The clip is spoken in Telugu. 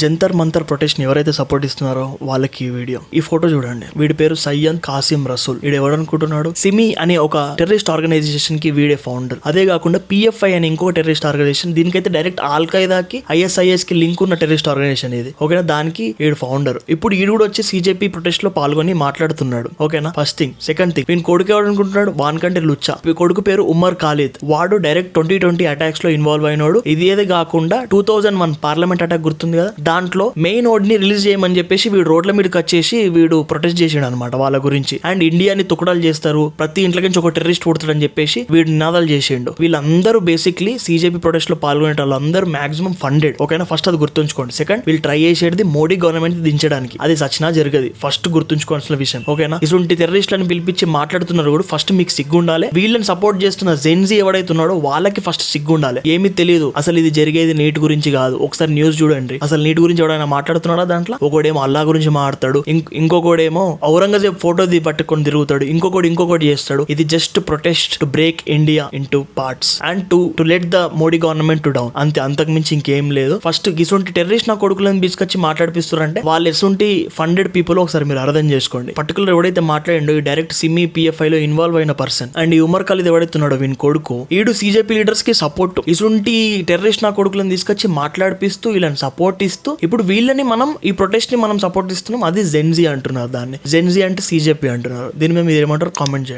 జంతర్ మంతర్ ప్రొటెస్ట్ ని ఎవరైతే సపోర్ట్ ఇస్తున్నారో వాళ్ళకి ఈ వీడియో. ఈ ఫోటో చూడండి. వీడి పేరు సయ్యద్ కాసిం రసూల్. వీడు ఎవరు అనుకుంటున్నాడు? సిమి అనే ఒక టెర్రరిస్ట్ ఆర్గనైజేషన్ కి వీడే ఫౌండర్. అదే కాకుండా PFI అనే ఇంకో టెర్రరిస్ట్ ఆర్గనైజేషన్, దీనికైతే డైరెక్ట్ ఆల్ఖైదాకి ISIS కి లింక్ ఉన్న టెర్రరిస్ట్ ఆర్గనైజేషన్ ఇది. ఓకేనా, దానికి వీడు ఫౌండర్. ఇప్పుడు ఈడు కూడా వచ్చి CJP ప్రొటెస్ట్ లో పాల్గొని మాట్లాడుతున్నాడు. ఓకేనా, ఫస్ట్ థింగ్. సెకండ్ థింగ్, వీని కొడుకు ఎవరు అనుకుంటున్నాడు? వానికంటే లుచ్చా. ఈ కొడుకు పేరు ఉమర్ ఖాలిద్. వాడు డైరెక్ట్ 2020 అటాక్స్ లో ఇన్వాల్వ్ అయినాడు. ఇదేదే కాకుండా 2001 పార్లమెంట్ అటాక్ గుర్తుంది కదా, దాంట్లో మెయిన్ ఓడ్ ని రిలీజ్ చేయమని చెప్పేసి వీడు రోడ్ల మీద వచ్చేసి వీడు ప్రొటెస్ట్ చేసాడు అనమాట వాళ్ళ గురించి. అండ్ ఇండియాని తుకడాలు చేస్తారు, ప్రతి ఇంట్లో నుంచి ఒక టెర్రరిస్ట్ పుడతాడని చెప్పేసి వీడు నినాదాలు చేసిండు. వీళ్ళందరూ బేసిక్లీ CJP ప్రొటెస్ట్ లో పాల్గొనే వాళ్ళందరూ మాక్సిమం ఫండెడ్. ఓకేనా, ఫస్ట్ అది గుర్తుంచుకోండి. సెకండ్, వీళ్ళు ట్రై చేసేది మోడీ గవర్నమెంట్ దించడానికి. అది సచ్చినా జరగదు. ఫస్ట్ గుర్తుంచుకోవాల్సిన విషయం. ఓకేనా, ఇటువంటి టెర్రరిస్టులను పిలిపించి మాట్లాడుతున్నారు కూడా ఫస్ట్ మీకు సిగ్గు ఉండాలి. వీళ్ళని సపోర్ట్ చేస్తున్న జెన్జీ ఎవడైతే ఉన్నాడో వాళ్ళకి ఫస్ట్ సిగ్గు ఉండాలి. ఏమీ తెలియదు, అసలు ఇది జరిగేది నీట్ గురించి కాదు. ఒకసారి న్యూస్ చూడండి, అసలు నీట్ గురించి ఎవడైనా మాట్లాడుతున్నాడా? దాంట్లో ఒకడేమో అల్లా గురించి మాట్లాడతాడు, ఇంకొకడేమో ఔరంగజేబ్ ఫోటో పట్టుకొని తిరుగుతాడు, ఇంకొకటి చేస్తాడు. ఇది just protest to break India into parts and to let the Modi government to down. అంతే, అంతకు మించి ఇంకేం లేదు. ఫస్ట్ ఇటువంటి టెర్రరిస్ట్ నా కొడుకులను తీసుకొచ్చి మాట్లాడిపిస్తారంటే వాళ్ళు ఎటువంటి ఫండెడ్ పీపుల్ ఒకసారి మీరు అర్థం చేసుకోండి. పర్టికులర్ ఎవడైతే మాట్లాడిండో ఈ డైరెక్ట్ సిమి PFI లో ఇన్వాల్వ్ అయిన పర్సన్. అండ్ ఈ ఉమర్ ఖాలిద్ ఎవడైతే ఉన్నాడో వీని కొడుకు, ఈడు CJP లీడర్స్ కి సపోర్ట్. ఇటువంటి టెర్రరిస్ట్ నా కొడుకులను తీసుకొచ్చి మాట్లాడిపిస్తూ వీళ్ళని సపోర్ట్ ఇస్తూ ఇప్పుడు వీళ్ళని మనం ఈ ప్రొటెస్ట్ ని మనం సపోర్ట్ ఇస్తున్నాం. అది జెన్జీ అంటున్నారు. దాన్ని జెన్జీ అంటే CJP అంటున్నారు. దీని మీద మీరు ఏమంటారు? కామెంట్ చేయండి.